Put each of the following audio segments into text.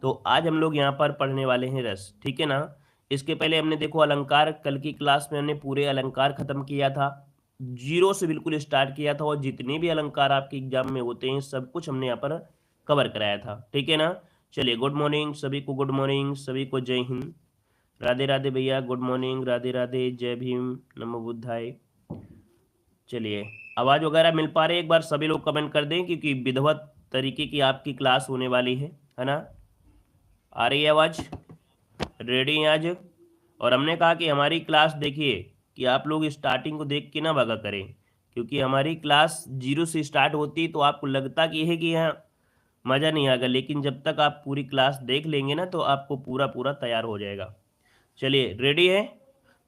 तो आज हम लोग यहाँ पर पढ़ने वाले हैं रस, ठीक है ना। इसके पहले हमने देखो अलंकार, कल की क्लास में हमने पूरे अलंकार खत्म किया था, जीरो से बिल्कुल स्टार्ट किया था और जितने भी अलंकार आपके एग्जाम में होते हैं सब कुछ हमने यहाँ पर कवर कराया था, ठीक है ना। चलिए गुड मॉर्निंग सभी को, गुड मॉर्निंग सभी को, जय हिंद, राधे राधे भैया, गुड मॉर्निंग, राधे राधे, जय भीम, नमो बुद्धाय। चलिए आवाज़ वगैरह मिल पा रही है, एक बार सभी लोग कमेंट कर दें क्योंकि विधिवत तरीके की आपकी क्लास होने वाली है ना। आ रही है आवाज़, रेडी हैं आज। और हमने कहा कि हमारी क्लास देखिए कि आप लोग स्टार्टिंग को देख के ना भागा करें, क्योंकि हमारी क्लास जीरो से स्टार्ट होती तो आपको लगता कि है कि यहाँ मज़ा नहीं आएगा, लेकिन जब तक आप पूरी क्लास देख लेंगे ना तो आपको पूरा पूरा तैयार हो जाएगा। चलिए रेडी है,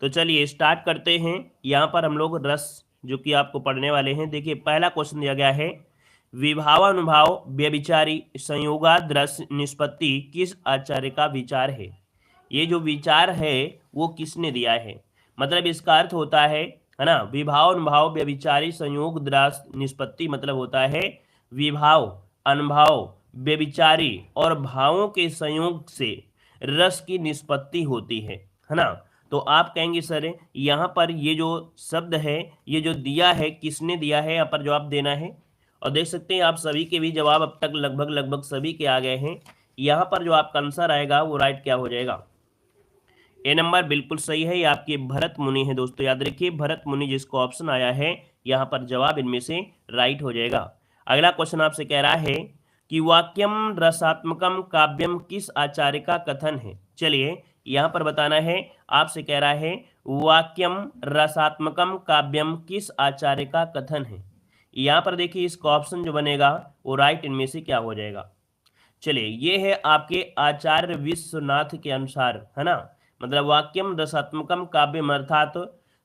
तो चलिए स्टार्ट करते हैं। यहाँ पर हम लोग रस जो कि आपको पढ़ने वाले हैं। देखिए पहला क्वेश्चन दिया गया है, विभावानुभाव व्यभिचारी संयोगाद्रस निष्पत्ति किस आचार्य का विचार है। ये जो विचार है वो किसने दिया है, मतलब इसका अर्थ होता है ना, विभाव अनुभाव व्यभिचारी संयोग द्रास निष्पत्ति, मतलब होता है विभाव अनुभाव व्यभिचारी और भावों के संयोग से रस की निष्पत्ति होती है ना। तो आप कहेंगे सर यहाँ पर ये जो शब्द है ये जो दिया है किसने दिया है, यहाँ पर जवाब देना है। और देख सकते हैं आप सभी के भी जवाब अब तक लगभग सभी के आ गए हैं। यहाँ पर जो आपका आंसर आएगा वो राइट क्या हो जाएगा, ए नंबर बिल्कुल सही है। ये आपके भरत मुनि है दोस्तों, याद रखिए भरत मुनि जिसको ऑप्शन आया है यहाँ पर जवाब इनमें से राइट हो जाएगा। अगला क्वेश्चन आपसे कह रहा है कि वाक्यम रसात्मकम काव्यम किस आचार्य का कथन है। चलिए यहाँ पर बताना है, आपसे कह रहा है वाक्यम रसात्मकम काव्यम किस आचार्य का कथन है। यहाँ पर देखिए इसका ऑप्शन जो बनेगा वो राइट इनमें से क्या हो जाएगा। चलिए ये है आपके आचार्य विश्वनाथ के अनुसार, है ना, मतलब वाक्यम रसात्मकम काव्यम अर्थात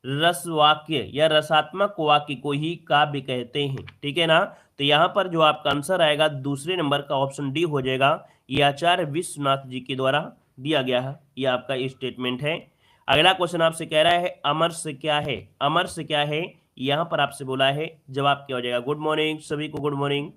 रस वाक्य या रसात्मक वाक्य को ही काव्य कहते हैं, ठीक है ना। तो यहाँ पर जो आपका आंसर आएगा दूसरे नंबर का ऑप्शन डी हो जाएगा। ये आचार्य विश्वनाथ जी के द्वारा दिया गया है, ये आपका स्टेटमेंट है। अगला क्वेश्चन आपसे कह रहा है अमरस क्या है, अमरस क्या है, यहाँ पर आपसे बोला है जवाब क्या हो जाएगा। गुड मॉर्निंग सभी को, गुड मॉर्निंग।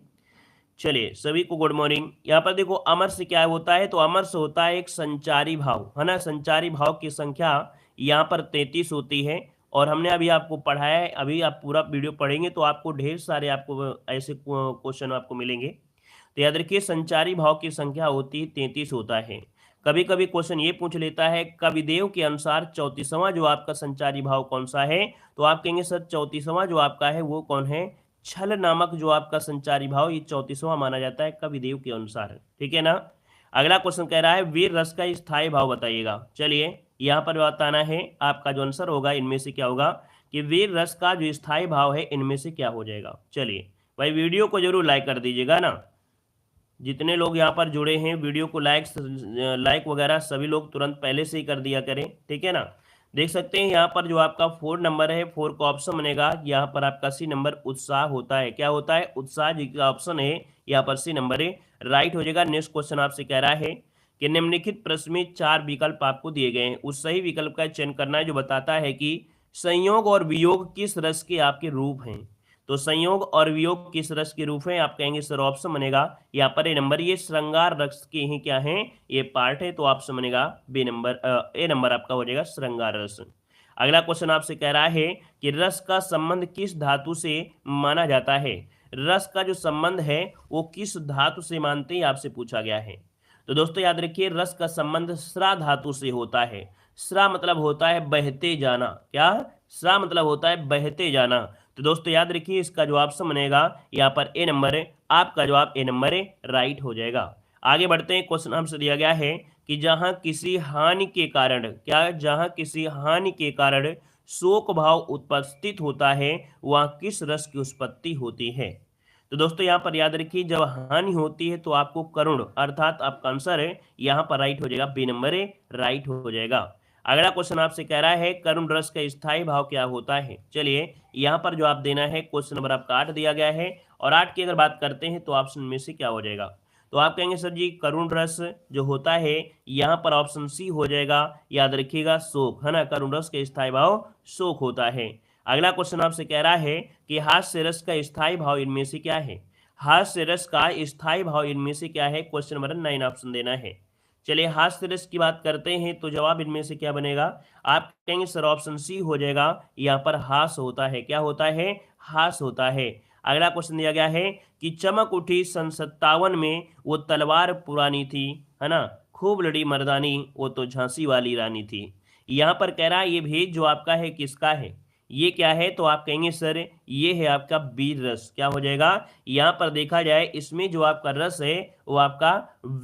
चलिए सभी को गुड मॉर्निंग। यहाँ पर देखो अमर से क्या होता है, तो अमर से होता है एक संचारी भाव, है ना। संचारी भाव की संख्या यहाँ पर 33 होती है और हमने अभी आपको पढ़ाया है, अभी आप पूरा वीडियो पढ़ेंगे तो आपको ढेर सारे आपको ऐसे क्वेश्चन आपको मिलेंगे। तो याद रखिए संचारी भाव की संख्या होती है 33 होता है। कभी कभी क्वेश्चन ये पूछ लेता है कविदेव के अनुसार 34वां जो आपका संचारी भाव कौन सा है, तो आप कहेंगे सर 34वां जो आपका है वो कौन है, छल नामक जो आपका संचारी भाव ये 34वां माना जाता है कविदेव के अनुसार, ठीक है ना। अगला क्वेश्चन कह रहा है वीर रस का स्थायी भाव बताइएगा। चलिए यहाँ पर बताना है आपका जो आंसर होगा इनमें से क्या होगा कि वीर रस का जो स्थायी भाव है इनमें से क्या हो जाएगा। चलिए भाई वीडियो को जरूर लाइक कर दीजिएगा ना, जितने लोग यहाँ पर जुड़े हैं वीडियो को लाइक वगैरह सभी लोग तुरंत पहले से ही कर दिया करें, ठीक है ना। देख सकते हैं यहाँ पर जो आपका 4 नंबर है, 4 का ऑप्शन बनेगा, यहाँ पर आपका सी नंबर उत्साह होता है। क्या होता है, उत्साह जी का ऑप्शन है, यहाँ पर सी नंबर है, राइट हो जाएगा। नेक्स्ट क्वेश्चन आपसे कह रहा है कि निम्नलिखित प्रश्न में 4 विकल्प आपको दिए गए हैं, उस सही विकल्प का चयन करना है जो बताता है कि संयोग और वियोग किस रस के आपके रूप हैं। तो संयोग और वियोग किस रस के रूप है, आप कहेंगे सर ऑप्शन बनेगा यहाँ पर ए नंबर, ये श्रृंगार रस के ही क्या है ये पार्ट है, तो ऑप्शन बनेगा बी नंबर, ए नंबर आपका हो जाएगा श्रृंगार रस। अगला क्वेश्चन आपसे कह रहा है कि रस का संबंध किस धातु से माना जाता है। रस का जो संबंध है वो किस धातु से मानते हैं आपसे पूछा गया है। तो दोस्तों याद रखिए रस का संबंध श्रा धातु से होता है। श्रा मतलब होता है बहते जाना, क्या, श्रा मतलब होता है बहते जाना। तो दोस्तों याद रखिए इसका जो ऑप्शन बनेगा यहाँ पर ए नंबर है, आपका जवाब ए नंबर है, राइट हो जाएगा। आगे बढ़ते हैं, क्वेश्चन हमसे दिया गया है कि जहां किसी हानि के कारण, क्या, जहां किसी हानि के कारण शोक भाव उपस्थित होता है वहां किस रस की उत्पत्ति होती है। तो दोस्तों यहाँ पर याद रखिए जब हानि होती है तो आपको करुण, अर्थात आपका आंसर है यहाँ पर राइट हो जाएगा, बी नंबर है, राइट हो जाएगा। अगला क्वेश्चन आपसे कह रहा है करुण रस का स्थायी भाव क्या होता है। चलिए यहाँ पर जो आप देना है क्वेश्चन नंबर आपका 8 दिया गया है, और 8 की अगर बात करते हैं तो ऑप्शन में से क्या हो जाएगा। तो आप कहेंगे सर जी करुण रस जो होता है यहाँ पर ऑप्शन सी हो जाएगा, याद रखिएगा शोक, है ना, करुण रस का स्थायी भाव शोक होता है। अगला क्वेश्चन आपसे कह रहा है कि हास्य रस का स्थायी भाव इनमें से क्या है। हास्य रस का स्थायी भाव इनमें से क्या है? क्वेश्चन नंबर 9 ऑप्शन देना है। चलिए हास्य रस की बात करते हैं तो जवाब इनमें से क्या बनेगा? आप कहेंगे सर ऑप्शन सी हो जाएगा, यहाँ पर हास होता है। क्या होता है? हास होता है। अगला क्वेश्चन दिया गया है कि चमक उठी सन 57 में वो तलवार पुरानी थी, है ना, खूब लड़ी मर्दानी वो तो झांसी वाली रानी थी। यहाँ पर कह रहा है ये भेद जो आपका है किसका है? ये क्या है? तो आप कहेंगे सर ये है आपका वीर रस। क्या हो जाएगा? यहाँ पर देखा जाए इसमें जो आपका रस है वो आपका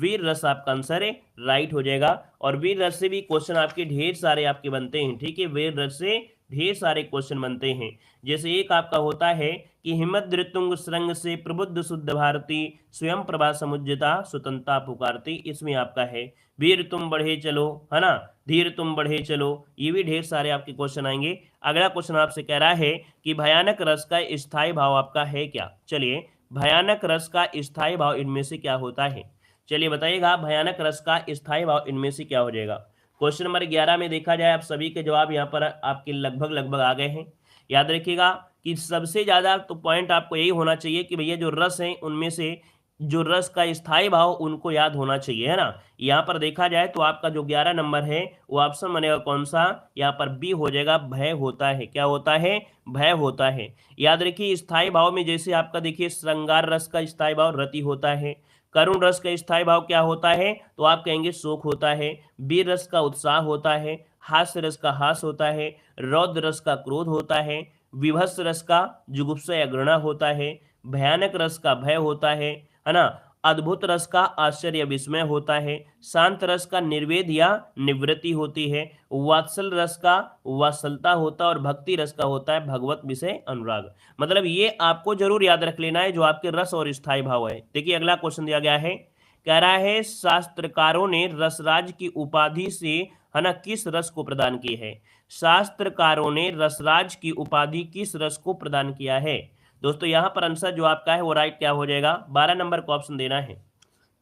वीर रस आपका आंसर है, राइट हो जाएगा। और वीर रस से भी क्वेश्चन आपके ढेर सारे आपके बनते हैं, ठीक है, वीर रस से ढेर सारे क्वेश्चन बनते हैं। जैसे एक आपका होता है कि हिमद्र तुंग श्रृंग से प्रबुद्ध शुद्ध भारती, स्वयं प्रभा समुज्जता स्वतंत्रता पुकारती, इसमें आपका है वीर तुम बढ़े चलो, है ना, धीर तुम बढ़े चलो, ये भी ढेर सारे आपके क्वेश्चन आएंगे। अगला क्वेश्चन आपसे कह रहा है कि भयानक रस का स्थायी भाव आपका है क्या? चलिए भयानक रस का स्थायी भाव इनमें से क्या होता है? चलिए बताइएगा भयानक रस का स्थायी भाव इनमें से क्या हो जाएगा? क्वेश्चन नंबर 11 में देखा जाए आप सभी के जवाब यहाँ पर आपके लगभग लगभग आ गए हैं। याद रखिएगा कि सबसे ज़्यादा तो पॉइंट आपको यही होना चाहिए कि भैया जो रस हैं उनमें से जो रस का स्थायी भाव उनको याद होना चाहिए, है ना। यहाँ पर देखा जाए तो आपका जो 11 नंबर है वो ऑप्शन बनेगा कौन सा? यहाँ पर बी हो जाएगा, भय होता है। क्या होता है? भय होता है। याद रखिए स्थायी भाव में जैसे आपका देखिए श्रृंगार रस का स्थायी भाव रति होता है, करुण रस का स्थायी भाव क्या होता है? तो आप कहेंगे शोक होता है, वीर रस का उत्साह होता है, हास्य रस का हास होता है, रौद्र रस का क्रोध होता है, विभत्स रस का जुगुप्सा या घृणा होता है, भयानक रस का भय होता है ना, अद्भुत रस का आश्चर्य विस्मय होता है, शांत रस का निर्वेद या निवृत्ति होती है, वात्सल रस का वात्सलता होता है और भक्ति रस का होता है भगवत विषय अनुराग। मतलब ये आपको जरूर याद रख लेना है जो आपके रस और स्थायी भाव है। देखिए अगला क्वेश्चन दिया गया है, कह रहा है शास्त्रकारों ने रसराज की उपाधि से, है ना, किस रस को प्रदान की है? शास्त्रकारों ने रसराज की उपाधि किस रस को प्रदान किया है? दोस्तों यहाँ पर आंसर जो आपका है वो राइट क्या हो जाएगा? 12 नंबर का ऑप्शन देना है।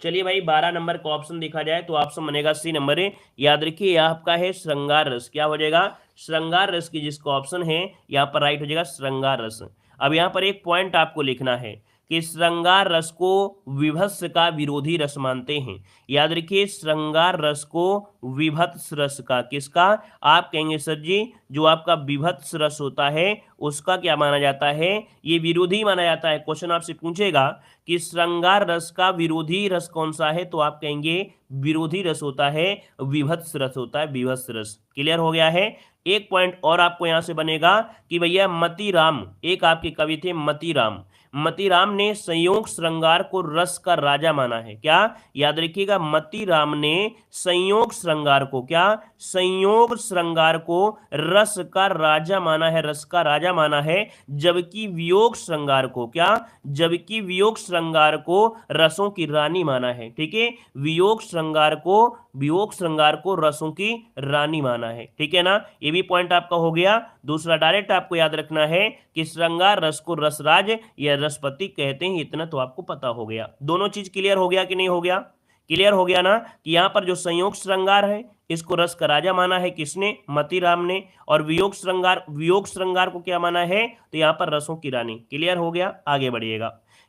चलिए भाई 12 नंबर का ऑप्शन देखा जाए तो ऑप्शन बनेगा सी नंबर है। याद रखिए यह आपका है श्रृंगार रस। क्या हो जाएगा? श्रृंगार रस की जिसका ऑप्शन है यहाँ पर राइट हो जाएगा श्रृंगार रस। अब यहाँ पर एक पॉइंट आपको लिखना है कि श्रृंगार रस को विभत्स का विरोधी रस मानते हैं। याद रखिए श्रृंगार रस को विभत्स रस का, किसका? आप कहेंगे सर जी जो आपका विभत्स रस होता है उसका क्या माना जाता है? ये विरोधी माना जाता है। क्वेश्चन आपसे पूछेगा कि श्रृंगार रस का विरोधी रस कौन सा है, तो आप कहेंगे विरोधी रस होता है विभत्स रस होता है, विभत्स रस। क्लियर हो गया है। एक पॉइंट और आपको यहां से बनेगा कि भैया मतीराम, एक आपके कवि थे मतीराम, मतीराम ने संयोग श्रृंगार को रस का राजा माना है। क्या? याद रखिएगा मतीराम ने संयोग श्रृंगार को, क्या? संयोग श्रृंगार को रस का राजा माना है, रस का राजा माना है। जबकि वियोग श्रृंगार को, क्या? जबकि वियोग श्रृंगार को रसों की रानी माना है। ठीक है, वियोग श्रृंगार को रसों की रानी माना है। ठीक है ना, ये भी पॉइंट आपका हो गया। दूसरा डायरेक्ट आपको याद रखना है कि श्रृंगार रस को रसराज या रसपति कहते हैं, इतना तो आपको पता हो गया। दोनों चीज क्लियर हो गया कि नहीं हो गया? क्लियर हो गया ना कि यहाँ पर जो संयोग श्रृंगार है इसको रस का राजा माना है, किसने? मतीराम ने। और वियोग श्रृंगार को क्या माना है? तो यहाँ पर रसों की रानी। क्लियर हो गया, आगे बढ़िएगा।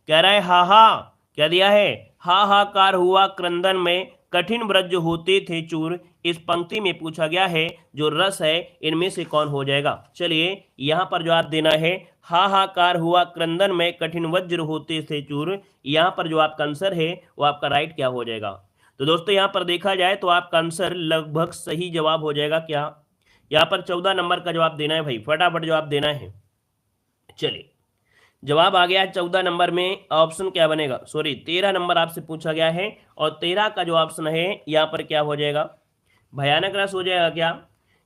कह रहा है हा हा, क्या दिया है? हाहाकार हुआ क्रंदन में, कठिन ब्रज होते थे चूर। इस पंक्ति में पूछा गया है जो रस है इनमें से कौन हो जाएगा? चलिए यहाँ पर जो आप देना है हाहाकार हुआ क्रंदन में, कठिन वज्र होते थे चूर, यहाँ पर जो आपका आंसर है वो आपका राइट क्या हो जाएगा? तो दोस्तों यहाँ पर देखा जाए तो आपका आंसर लगभग सही जवाब हो जाएगा। क्या? यहाँ पर 14 नंबर का जवाब देना है भाई, फटाफट जवाब देना है। चलिए जवाब आ गया 14 नंबर में, ऑप्शन क्या बनेगा? सॉरी 13 नंबर आपसे पूछा गया है और 13 का जो ऑप्शन है यहाँ पर क्या हो जाएगा? भयानक रस हो जाएगा। क्या?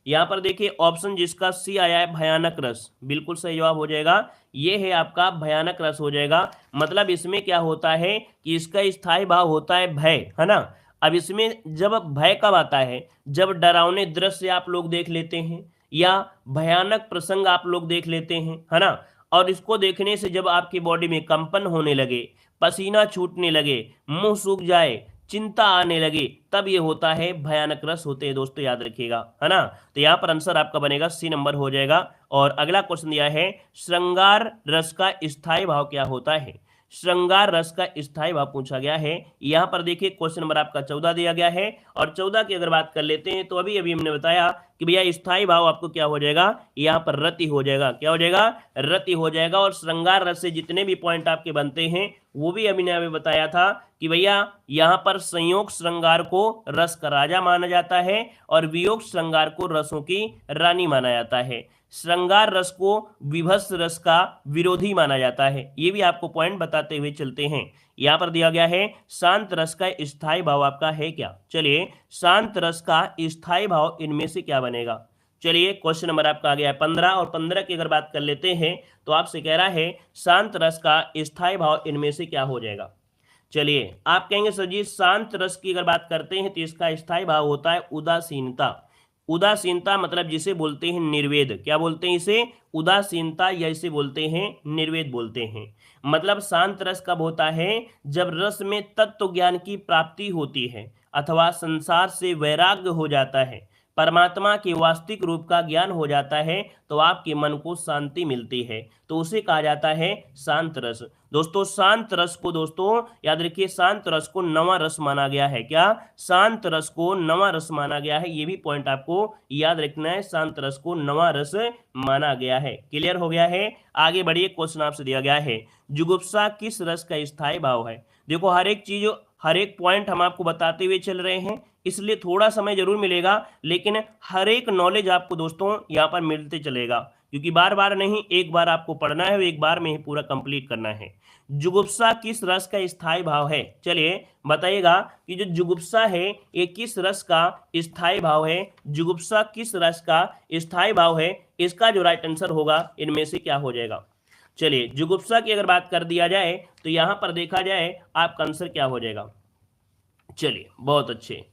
यहाँ पर देखिए ऑप्शन जिसका सी आया है भयानक रस, बिल्कुल सही जवाब हो जाएगा। ये है आपका भयानक रस हो जाएगा। मतलब इसमें क्या होता है कि इसका स्थायी भाव होता है भय, है ना। अब इसमें जब भय कब आता है? जब डरावने दृश्य आप लोग देख लेते हैं या भयानक प्रसंग आप लोग देख लेते हैं, है ना, और इसको देखने से जब आपकी बॉडी में कंपन होने लगे, पसीना छूटने लगे, मुंह सूख जाए, चिंता आने लगे, तब ये होता है भयानक रस होते हैं। दोस्तों याद रखिएगा, है ना। तो यहाँ पर आंसर आपका बनेगा सी नंबर हो जाएगा। और अगला क्वेश्चन दिया है श्रृंगार रस का स्थायी भाव क्या होता है? श्रृंगार रस का स्थायी भाव पूछा गया है। यहाँ पर देखिए क्वेश्चन नंबर आपका 14 दिया गया है और 14 की अगर बात कर लेते हैं तो अभी अभी हमने बताया कि भैया स्थायी भाव आपको क्या हो जाएगा, यहाँ पर रति हो जाएगा। क्या हो जाएगा? रति हो जाएगा। और श्रृंगार रस से जितने भी पॉइंट आपके बनते हैं वो भी अभी ने अभी बताया था कि भैया यहाँ पर संयोग श्रृंगार को रस का राजा माना जाता है और वियोग श्रृंगार को रसों की रानी माना जाता है। श्रृंगार रस को विभत्स रस का विरोधी माना जाता है। ये भी आपको पॉइंट बताते हुए चलते हैं। यहाँ पर दिया गया है शांत रस का स्थायी भाव आपका है क्या? चलिए शांत रस का स्थायी भाव इनमें से क्या बनेगा? चलिए क्वेश्चन नंबर आपका आ गया है 15 और 15 की अगर बात कर लेते हैं तो आपसे कह रहा है शांत रस का स्थायी भाव इनमें से क्या हो जाएगा? चलिए आप कहेंगे सर जी शांत रस की अगर बात करते हैं तो इसका स्थायी भाव होता है उदासीनता। उदासीनता मतलब जिसे बोलते हैं निर्वेद। क्या बोलते हैं इसे? उदासीनता, या इसे बोलते हैं निर्वेद बोलते हैं। मतलब शांत रस कब होता है? जब रस में तत्व ज्ञान की प्राप्ति होती है अथवा संसार से वैराग्य हो जाता है, परमात्मा के वास्तविक रूप का ज्ञान हो जाता है तो आपके मन को शांति मिलती है, तो उसे कहा जाता है शांत रस। दोस्तों शांत रस को, दोस्तों याद रखिए, शांत रस को नवा रस माना गया है। क्या? शांत रस को नवा रस माना गया है। ये भी पॉइंट आपको याद रखना है, शांत रस को नवा रस माना गया है। क्लियर हो गया है? आगे बढ़िए, क्वेश्चन आपसे दिया गया है जुगुप्सा किस रस का स्थायी भाव है? देखो हर एक चीज, हर एक पॉइंट हम आपको बताते हुए चल रहे हैं, इसलिए थोड़ा समय जरूर मिलेगा, लेकिन हर एक नॉलेज आपको दोस्तों यहाँ पर मिलते चलेगा, क्योंकि बार बार नहीं, एक बार आपको पढ़ना है और एक बार में ही पूरा कंप्लीट करना है। जुगुप्सा किस रस का स्थायी भाव है? चलिए बताइएगा कि जो जुगुप्सा है ये किस रस का स्थायी भाव है? जुगुप्सा किस रस का स्थायी भाव है? इसका जो राइट आंसर होगा इनमें से क्या हो जाएगा? चलिए जुगुप्सा की अगर बात कर दिया जाए तो यहां पर देखा जाए आपका आंसर क्या हो जाएगा। चलिए बहुत अच्छे,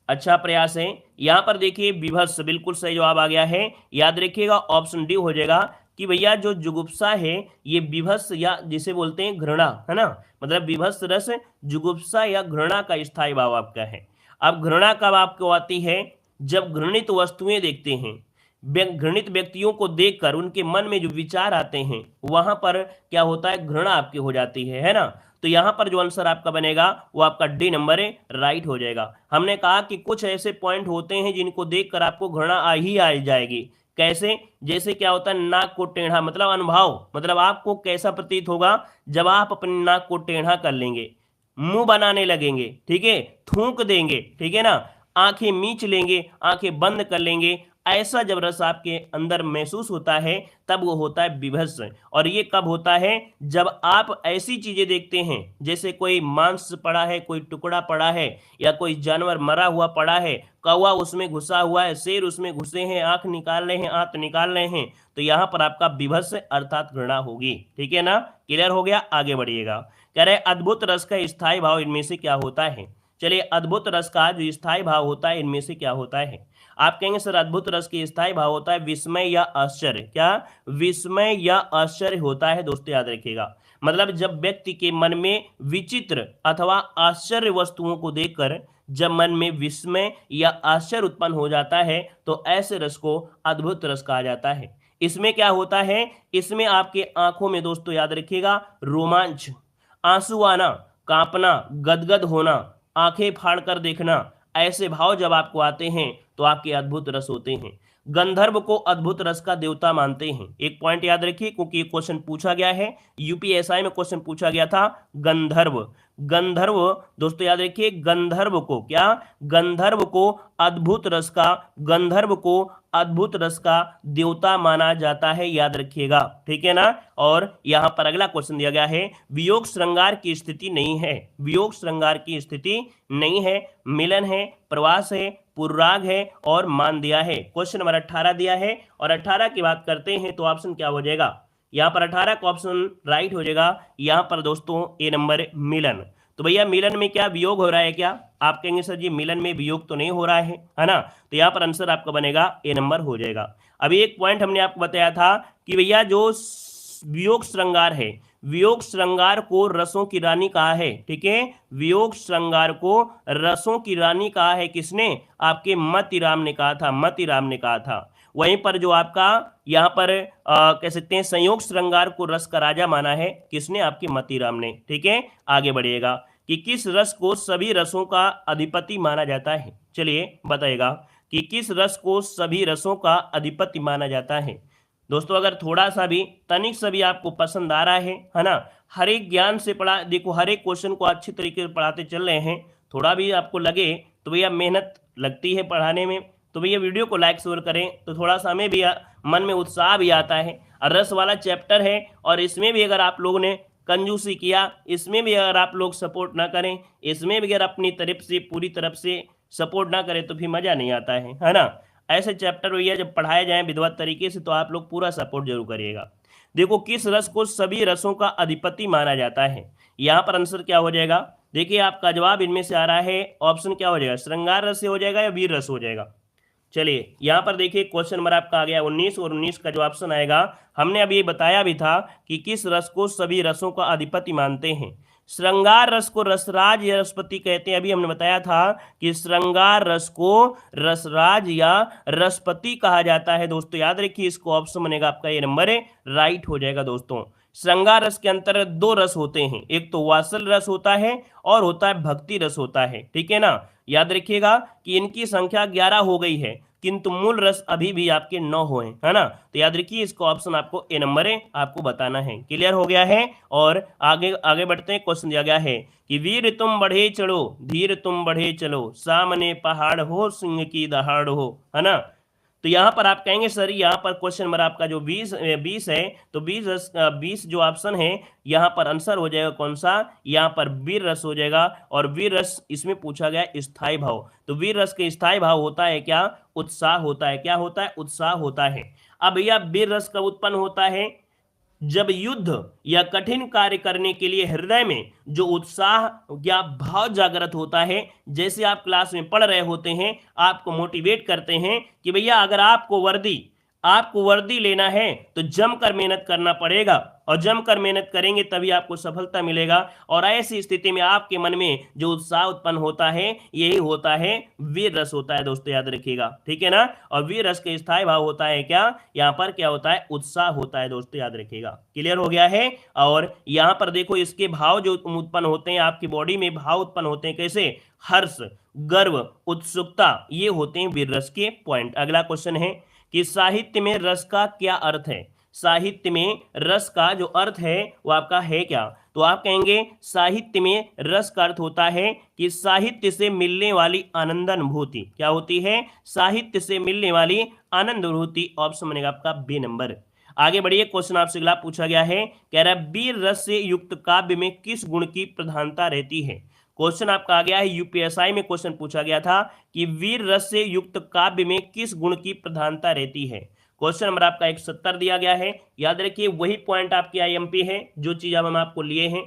अच्छा प्रयास है। यहां पर देखिए विभत्स, बिल्कुल सही जवाब आ गया है। याद रखिएगा ऑप्शन डी हो जाएगा कि भैया जो जुगुप्सा है ये विभत्स या जिसे बोलते हैं घृणा, है ना, मतलब विभत्स रस जुगुप्सा या घृणा का स्थायी भाव आपका है। अब घृणा कब आपको आती है? जब घृणित वस्तुएं देखते हैं, घृणित व्यक्तियों को देखकर उनके मन में जो विचार आते हैं वहां पर क्या होता है? घृणा आपकी हो जाती है ना। तो यहां पर जो आंसर आपका बनेगा वो आपका डी नंबर राइट हो जाएगा। हमने कहा कि कुछ ऐसे पॉइंट होते हैं जिनको देखकर आपको घृणा आ जाएगी। कैसे? जैसे क्या होता है नाक को टेढ़ा, मतलब अनुभव, मतलब आपको कैसा प्रतीत होगा जब आप अपनी नाक को टेढ़ा कर लेंगे, मुंह बनाने लगेंगे, ठीक है, थूक देंगे, ठीक है ना, आंखें मीच लेंगे, आंखें बंद कर लेंगे, ऐसा जब रस आपके अंदर महसूस होता है तब वो होता है विभत्स। और ये कब होता है? जब आप ऐसी चीजें देखते हैं जैसे कोई मांस पड़ा है, कोई टुकड़ा पड़ा है, या कोई जानवर मरा हुआ पड़ा है, कौवा उसमें घुसा हुआ है, शेर उसमें घुसे हैं, आंख निकाल रहे हैं, आंत निकाल रहे हैं, तो यहाँ पर आपका विभत्स अर्थात घृणा होगी। ठीक है ना? क्लियर हो गया? आगे बढ़िएगा। कह रहे अद्भुत रस का स्थायी भाव इनमें से क्या होता है? चलिए अद्भुत रस का जो स्थायी भाव होता है इनमें से क्या होता है? आप कहेंगे सर अद्भुत रस के स्थायी भाव होता है विस्मय या आश्चर्य। क्या? विस्मय या आश्चर्य होता है। दोस्तों याद रखिएगा, मतलब जब व्यक्ति के मन में विचित्र अथवा आश्चर्य वस्तुओं को देखकर जब मन में विस्मय या आश्चर्य उत्पन्न हो जाता है तो ऐसे रस को अद्भुत रस कहा जाता है। इसमें क्या होता है? इसमें आपके आंखों में दोस्तों याद रखिएगा रोमांच, आंसू आना, कांपना, गदगद होना, आंखें फाड़कर देखना, ऐसे भाव जब आपको आते हैं तो आपके अद्भुत रस होते हैं। गंधर्व को अद्भुत रस का देवता मानते हैं। एक पॉइंट याद रखिए क्योंकि ये क्वेश्चन पूछा गया है, यूपीएसआई में क्वेश्चन पूछा गया था। गंधर्व, गंधर्व दोस्तों याद रखिए, गंधर्व को क्या? गंधर्व को अद्भुत रस का, गंधर्व को अद्भुत रस का देवता माना जाता है। याद रखिएगा, ठीक है ना। और यहां पर अगला क्वेश्चन दिया गया है वियोग श्रृंगार की स्थिति नहीं है। वियोग श्रृंगार की स्थिति नहीं है, मिलन है, प्रवास है, पुर्राग है और मान दिया है। क्वेश्चन नंबर 18 दिया है और 18 की बात करते हैं तो ऑप्शन क्या हो जाएगा? यहाँ पर 18 का ऑप्शन राइट हो जाएगा। यहाँ पर दोस्तों ए नंबर मिलन। तो भैया मिलन में क्या वियोग हो रहा है क्या? आप कहेंगे सर जी मिलन में वियोग तो नहीं हो रहा है ना, तो यहाँ पर आंसर आपका बनेगा ए नंबर हो जाएगा। अभी एक पॉइंट हमने आपको बताया था कि भैया जो वियोग श्रृंगार है, वियोग श्रृंगार को रसों की रानी कहा है। ठीक है, वियोग श्रृंगार को रसों की रानी कहा है। किसने? आपके मतिराम ने कहा था, मतिराम ने कहा था। वहीं पर जो आपका यहाँ पर कह सकते हैं संयोग श्रृंगार को रस का राजा माना है किसने, आपके मतीराम ने। ठीक है, आगे बढ़िएगा कि किस रस को सभी रसों का अधिपति माना जाता है। चलिए बताइएगा कि किस रस को सभी रसों का अधिपति माना जाता है। दोस्तों अगर थोड़ा सा भी तनिक सा भी आपको पसंद आ रहा है ना, हर एक ज्ञान से पढ़ा, देखो हर एक क्वेश्चन को अच्छी तरीके से पढ़ाते चल रहे हैं, थोड़ा भी आपको लगे तो भैया मेहनत लगती है पढ़ाने में, तो भैया वीडियो को लाइक शेयर करें तो थोड़ा सा हमें भी मन में उत्साह भी आता है। और रस वाला चैप्टर है और इसमें भी अगर आप लोगों ने कंजूसी किया, इसमें भी अगर आप लोग सपोर्ट ना करें, इसमें भी अगर अपनी तरफ से पूरी तरफ से सपोर्ट ना करें तो फिर मज़ा नहीं आता है ना। ऐसे चैप्टर भैया जब पढ़ाए जाएं विधिवत तरीके से तो आप लोग पूरा सपोर्ट जरूर करिएगा। देखो किस रस को सभी रसों का अधिपति माना जाता है, यहाँ पर आंसर क्या हो जाएगा। देखिए आपका जवाब इनमें से आ रहा है, ऑप्शन क्या हो जाएगा, श्रृंगार रस से हो जाएगा या वीर रस हो जाएगा। चलिए यहाँ पर देखिए क्वेश्चन नंबर आपका आ गया 19 और 19 का जो ऑप्शन आएगा, हमने अभी ये बताया भी था कि किस रस को सभी रसों का अधिपति मानते हैं। श्रृंगार रस को रसराज या रसपति कहते हैं। अभी हमने बताया था कि श्रृंगार रस को रसराज या रसपति कहा जाता है। दोस्तों याद रखिए, इसको ऑप्शन बनेगा आपका ये नंबर है, राइट हो जाएगा। दोस्तों श्रृंगार रस के अंतर्गत दो रस होते हैं, एक तो वात्सल रस होता है और होता है भक्ति रस होता है। ठीक है ना, याद रखिएगा कि इनकी संख्या 11 हो गई है किंतु मूल रस अभी भी आपके 9 हुए, है ना। तो याद रखिए इसका ऑप्शन आपको ए नंबर है, आपको बताना है। क्लियर हो गया है। और आगे आगे बढ़ते हैं। क्वेश्चन दिया गया है कि वीर तुम बढ़े चढ़ो, धीर तुम बढ़े चलो, सामने पहाड़ हो सिंह की दहाड़ हो, है ना। तो यहाँ पर आप कहेंगे सर यहाँ पर क्वेश्चन नंबर आपका जो 20 है, तो 20 जो ऑप्शन है यहाँ पर आंसर हो जाएगा कौन सा, यहाँ पर वीर रस हो जाएगा। और वीर रस इसमें पूछा गया स्थायी भाव, तो वीर रस के स्थायी भाव होता है क्या, उत्साह होता है। क्या होता है, उत्साह होता है। अब भैया वीर रस कब उत्पन्न होता है, जब युद्ध या कठिन कार्य करने के लिए हृदय में जो उत्साह या भाव जागृत होता है, जैसे आप क्लास में पढ़ रहे होते हैं, आपको मोटिवेट करते हैं कि भैया अगर आपको वर्दी लेना है तो जमकर मेहनत करना पड़ेगा और जमकर मेहनत करेंगे तभी आपको सफलता मिलेगा। और ऐसी स्थिति में आपके मन में जो उत्साह उत्पन्न होता है यही होता है वीर रस होता है। दोस्तों याद रखिएगा, ठीक है ना। और वीर रस के स्थायी भाव होता है क्या, यहाँ पर क्या होता है, उत्साह होता है। दोस्तों याद रखिएगा, क्लियर हो गया है। और यहाँ पर देखो इसके भाव जो उत्पन्न होते हैं, आपकी बॉडी में भाव उत्पन्न होते हैं कैसे, हर्ष, गर्व, उत्सुकता, ये होते हैं वीर रस के पॉइंट। अगला क्वेश्चन है कि साहित्य में रस का क्या अर्थ है। साहित्य में रस का जो अर्थ है वो आपका है क्या, तो आप कहेंगे साहित्य में रस का अर्थ होता है कि साहित्य से मिलने वाली आनंद अनुभूति। क्या होती है, साहित्य से मिलने वाली आनंद अनुभूति। ऑप्शन बनेगा आपका बी नंबर। आगे बढ़िए, क्वेश्चन आपसे अगला पूछा गया है, कह रहा है वीर रस से युक्त काव्य में किस गुण की प्रधानता रहती है। क्वेश्चन आपका आ गया है, यूपीएसआई में क्वेश्चन पूछा गया था कि वीर रस से युक्त काव्य में किस गुण की प्रधानता रहती है। क्वेश्चन नंबर आपका 170 दिया गया है। याद रखिए वही पॉइंट आपके आईएमपी है जो चीज अब हम आपको लिए हैं।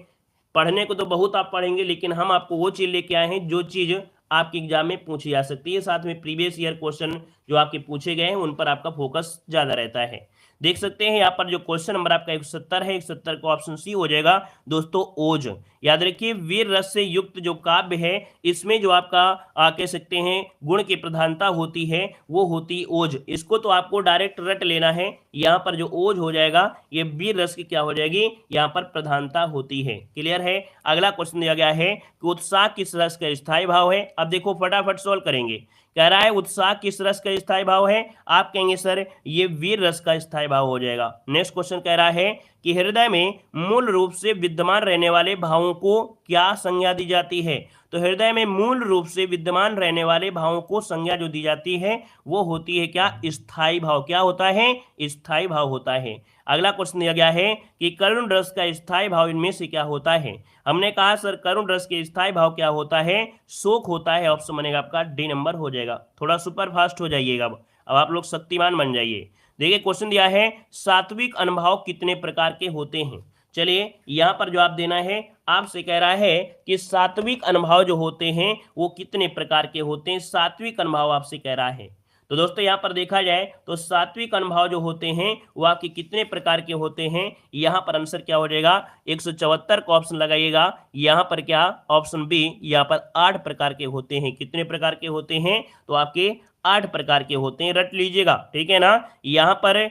पढ़ने को तो बहुत आप पढ़ेंगे, लेकिन हम आपको वो चीज लेके आए हैं जो चीज आपके एग्जाम में पूछी जा सकती है। साथ में प्रीवियस ईयर क्वेश्चन जो आपके पूछे गए हैं उन पर आपका फोकस ज्यादा रहता है। देख सकते हैं यहाँ पर जो क्वेश्चन नंबर आपका 170 है, 170 का ऑप्शन सी हो जाएगा दोस्तों, ओज। याद रखिए वीर रस से युक्त जो काव्य है इसमें जो आपका कह सकते हैं गुण की प्रधानता होती है वो होती ओज। इसको तो आपको डायरेक्ट रट लेना है। यहाँ पर जो ओज हो जाएगा ये वीर रस की क्या हो जाएगी, यहाँ पर प्रधानता होती है। क्लियर है। अगला क्वेश्चन दिया गया है कि उत्साह किस रस का स्थायी भाव है। अब देखो फटाफट सॉल्व करेंगे। कह रहा है उत्साह किस रस का स्थायी भाव है, आप कहेंगे सर ये वीर रस का स्थायी भाव हो जाएगा। नेक्स्ट क्वेश्चन कह रहा है कि हृदय में मूल रूप से विद्यमान रहने वाले भावों को क्या संज्ञा दी जाती है। तो हृदय में मूल रूप से विद्यमान रहने वाले भावों को संज्ञा जो दी जाती है वो होती है क्या, स्थायी भाव। क्या होता है, स्थायी भाव होता है। अगला क्वेश्चन दिया गया है कि करुण रस का स्थायी भाव इनमें से क्या होता है। हमने कहा सर करुण रस के स्थायी भाव क्या होता है, शोक होता है। ऑप्शन बनेगा आपका डी नंबर हो जाएगा। थोड़ा सुपर फास्ट हो जाइएगा, अब आप लोग शक्तिमान बन जाइए। देखिए क्वेश्चन दिया है सात्विक अनुभव कितने प्रकार के होते हैं। चलिए यहाँ पर जो आप देना है, आपसे कह रहा है कि सात्विक अनुभव जो होते हैं वो कितने प्रकार के होते हैं। सात्विक अनुभव आपसे कह रहा है, तो दोस्तों यहाँ पर देखा जाए तो सात्विक अनुभाव जो होते हैं वो आपके कितने प्रकार के होते हैं, यहाँ पर आंसर क्या हो जाएगा 174 का ऑप्शन लगाइएगा। यहाँ पर क्या ऑप्शन बी, यहाँ पर 8 प्रकार के होते हैं। कितने प्रकार के होते हैं, तो आपके 8 प्रकार के होते हैं, रट लीजिएगा, ठीक है ना। यहाँ पर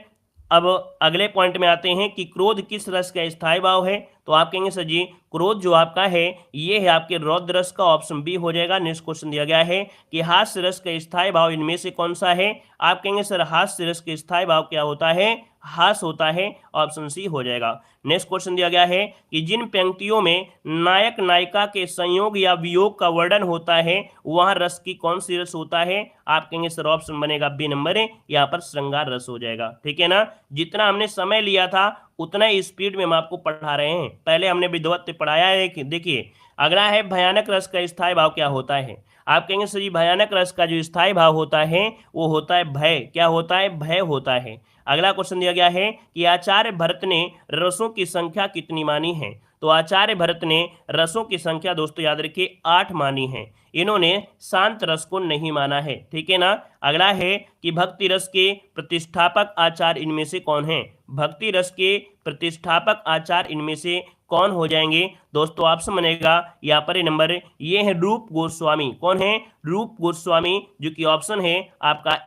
अब अगले पॉइंट में आते हैं कि क्रोध किस रस का स्थायी भाव है। तो आप कहेंगे सर जी क्रोध जो आपका है ये है आपके रौद्र रस का, ऑप्शन बी हो जाएगा। नेक्स्ट क्वेश्चन दिया गया है कि हास्य रस का स्थायी भाव इनमें से कौन सा है। आप कहेंगे सर हास्य रस का स्थायी भाव क्या होता है, हास होता है, ऑप्शन सी हो जाएगा। नेक्स्ट क्वेश्चन दिया गया है कि जिन पंक्तियों में नायक नायिका के संयोग या वियोग का वर्णन होता है वहां रस की कौन सी रस होता है। आप कहेंगे सर ऑप्शन बनेगा बी नंबर है, यहाँ पर श्रृंगार रस हो जाएगा, ठीक है ना। जितना हमने समय लिया था उतना ही स्पीड में हम आपको पढ़ा रहे हैं। पहले हमने विद्वत पढ़ाया है कि देखिए अगला है भयानक रस का स्थायी भाव क्या होता है। आप कहेंगे सर जी भयानक रस का जो स्थायी भाव होता है वो होता है भय। क्या होता है, भय होता है। अगला क्वेश्चन दिया गया है कि आचार्य भरत ने रसों की संख्या कितनी मानी है। तो आचार्य भरत ने रसों की संख्या दोस्तों याद रखिए 8 मानी है। इन्होंने शांत रस को नहीं माना है, ठीक है ना। अगला है कि भक्ति रस के प्रतिष्ठापक आचार्य इनमें से कौन है। भक्ति रस के प्रतिष्ठापक आचार्य इनमें से कौन हो जाएंगे दोस्तों, ऑप्शन बनेगा यहाँ पर नंबर, ये है रूप गोस्वामी। कौन है, रूप गोस्वामी, जो कि ऑप्शन है आपका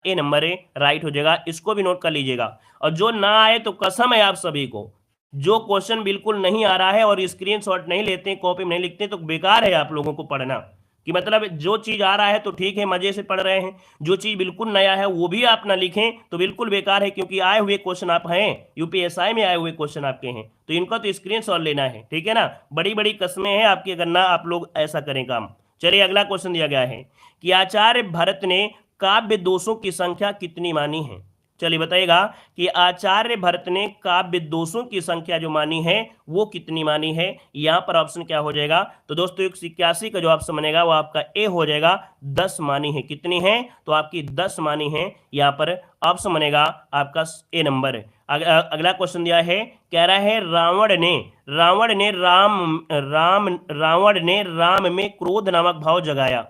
ए नंबर है, राइट हो जाएगा। इसको भी नोट कर लीजिएगा। और जो ना आए तो कसम है आप सभी को, जो क्वेश्चन बिल्कुल नहीं आ रहा है और स्क्रीनशॉट नहीं लेते हैं, कॉपी में नहीं लिखते, तो बेकार है आप लोगों को पढ़ना। कि मतलब जो चीज आ रहा है तो ठीक है, मजे से पढ़ रहे हैं, जो चीज बिल्कुल नया है वो भी आप ना लिखें तो बिल्कुल बेकार है। क्योंकि आए हुए क्वेश्चन आप हैं, यूपीएसआई में आए हुए क्वेश्चन आपके हैं, तो इनका तो स्क्रीनशॉट लेना है, ठीक है ना। बड़ी बड़ी कस्में हैं आपकी अगर ना आप लोग ऐसा करें काम। चलिए अगला क्वेश्चन दिया गया है कि आचार्य भरत ने काव्य दोषों की संख्या कितनी मानी है। चलिए बताइएगा कि आचार्य भरत ने काव्य दोषों की संख्या जो मानी है वो कितनी मानी है। यहां पर ऑप्शन क्या हो जाएगा, तो दोस्तों 181 का जो ऑप्शन बनेगा वो आपका ए हो जाएगा, 10 मानी है। कितनी है, तो आपकी 10 मानी है। यहां पर ऑप्शन बनेगा आपका ए नंबर। अगला क्वेश्चन दिया है, कह रहा है रावण ने राम में क्रोध नामक भाव जगाया।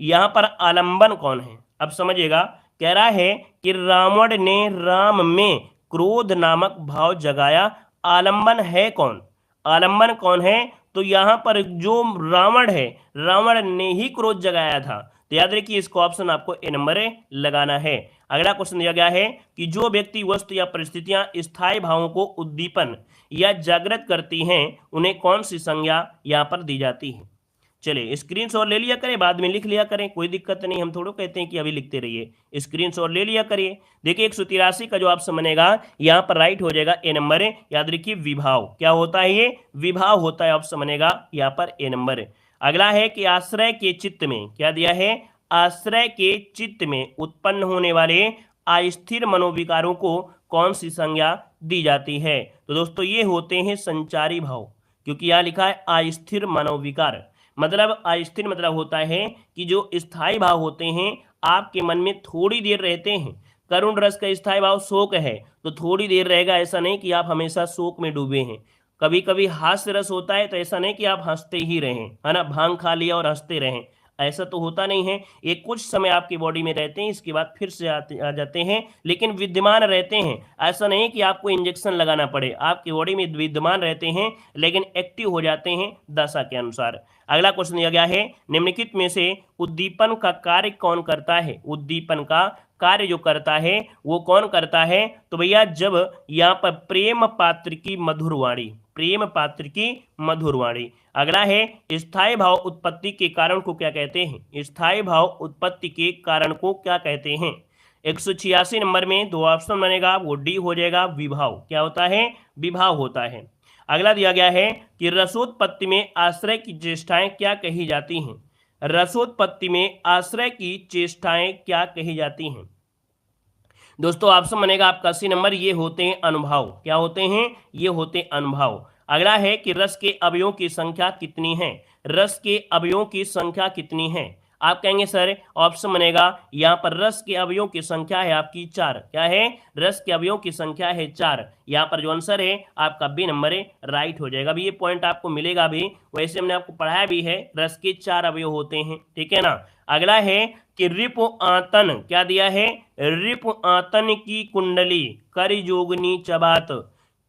यहां पर आलंबन कौन है, अब समझिएगा। कह रहा है कि रावण ने राम में क्रोध नामक भाव जगाया, आलंबन है कौन, आलंबन कौन है। तो यहां पर जो रावण है, रावण ने ही क्रोध जगाया था। तो याद रखिए इसको ऑप्शन आपको ए नंबर लगाना है। अगला क्वेश्चन दिया गया है कि जो व्यक्ति वस्तु या परिस्थितियां स्थायी भावों को उद्दीपन या जागृत करती हैं उन्हें कौन सी संज्ञा यहां पर दी जाती है। चलिए स्क्रीनशॉट ले लिया करें, बाद में लिख लिया करें, कोई दिक्कत नहीं। हम थोड़ा कहते हैं कि अभी लिखते रहिए, स्क्रीनशॉट ले लिया करिए। देखिए 183 का जो ऑप्शन बनेगा यहाँ पर राइट हो जाएगा, ए नंबर है। याद रखिए विभाव क्या होता है, ये विभाव होता है, ऑप्शन बनेगा यहाँ पर ए नंबर है। अगला है कि आश्रय के चित्त में, क्या दिया है, आश्रय के चित्त में उत्पन्न होने वाले अस्थिर मनोविकारों को कौन सी संज्ञा दी जाती है। तो दोस्तों ये होते हैं संचारी भाव, क्योंकि यहाँ लिखा है अस्थिर मनोविकार। मतलब अस्थिर मतलब होता है कि जो स्थायी भाव होते हैं आपके मन में थोड़ी देर रहते हैं। करुण रस का स्थायी भाव शोक है तो थोड़ी देर रहेगा, ऐसा नहीं कि आप हमेशा शोक में डूबे हैं। कभी कभी हास्य रस होता है तो ऐसा नहीं कि आप हंसते ही रहें, है ना, भांग खा लिया और हंसते रहें, ऐसा तो होता नहीं है। ये कुछ समय आपकी बॉडी में रहते हैं, इसके बाद फिर से आ जाते हैं, लेकिन विद्यमान रहते हैं। ऐसा नहीं कि आपको इंजेक्शन लगाना पड़े, आपकी बॉडी में विद्यमान रहते हैं लेकिन एक्टिव हो जाते हैं दशा के अनुसार। अगला क्वेश्चन दिया गया है, निम्नलिखित में से उद्दीपन का कार्य कौन करता है। उद्दीपन का कार्य जो करता है वो कौन करता है, तो भैया जब यहाँ पर प्रेम पात्र की मधुर वाणी, प्रेम पात्र की मधुर वाणी। अगला है स्थायी भाव उत्पत्ति के कारण को क्या कहते हैं। स्थायी भाव उत्पत्ति के कारण को क्या कहते हैं। 186 नंबर में दो ऑप्शन बनेगा, वो डी हो जाएगा, विभाव। क्या होता है, विभाव होता है। अगला दिया गया है कि रसोत्पत्ति में आश्रय की चेष्टाएं क्या कही जाती हैं। रसोत्पत्ति में आश्रय की चेष्टाएं क्या कही जाती हैं। दोस्तों ऑप्शन बनेगा आपका सी नंबर, ये होते हैं अनुभाव। क्या होते हैं, ये होते अनुभाव। अगला है कि रस के अवयवों की संख्या कितनी है। रस के अवयवों की संख्या कितनी है। आप कहेंगे सर ऑप्शन बनेगा यहाँ पर रस के अवयवों की संख्या है आपकी 4। क्या है, रस के अवयवों की संख्या है 4। यहाँ पर जो आंसर है आपका बी नंबर है, राइट हो जाएगा। अभी ये पॉइंट आपको मिलेगा भी, वैसे हमने आपको पढ़ाया भी है, रस के 4 अवयव होते हैं, ठीक है ना। अगला है कि रिप आतन क्या दिया है, रिप आतन की कुंडली कर जोगनी चबात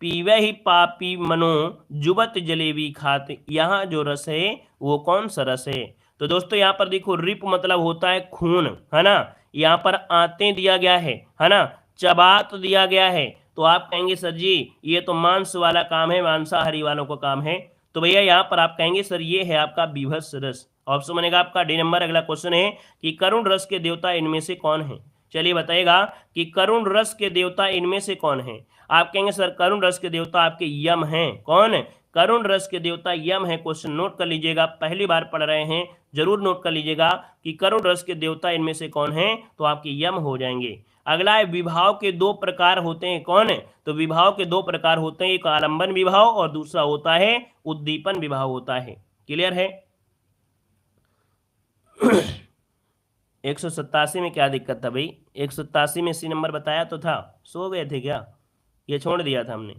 पीवे ही पापी मनो जुबत जलेबी खात। यहाँ जो रस है वो कौन सा रस है? तो दोस्तों यहाँ पर देखो रिप मतलब होता है खून, है ना, यहाँ पर आते दिया गया है ना, चबात दिया गया है। तो आप कहेंगे सर जी ये तो मांस वाला काम है, मांसाहारी वालों का काम है। तो भैया यहाँ पर आप कहेंगे सर ये है आपका बीभत्स रस। ऑप्शन बनेगा आपका डी नंबर। अगला क्वेश्चन है कि करुण रस के देवता इनमें से कौन है? चलिए बताइएगा कि करुण रस के देवता इनमें से कौन है? आप कहेंगे सर करुण रस के देवता आपके यम हैं। कौन? करुण रस के देवता यम है। क्वेश्चन नोट कर लीजिएगा, पहली बार पढ़ रहे हैं जरूर नोट कर लीजिएगा कि करुण रस के देवता इनमें से कौन है, तो आपके यम हो जाएंगे। अगला है विभाव के दो प्रकार होते हैं। कौन है? तो विभाव के दो प्रकार होते हैं, एक आलंबन विभाव और दूसरा होता है उद्दीपन विभाव होता है। क्लियर है? 187 में क्या दिक्कत था भाई? 187 में सी नंबर बताया तो था, सो गए थे क्या? ये छोड़ दिया था हमने।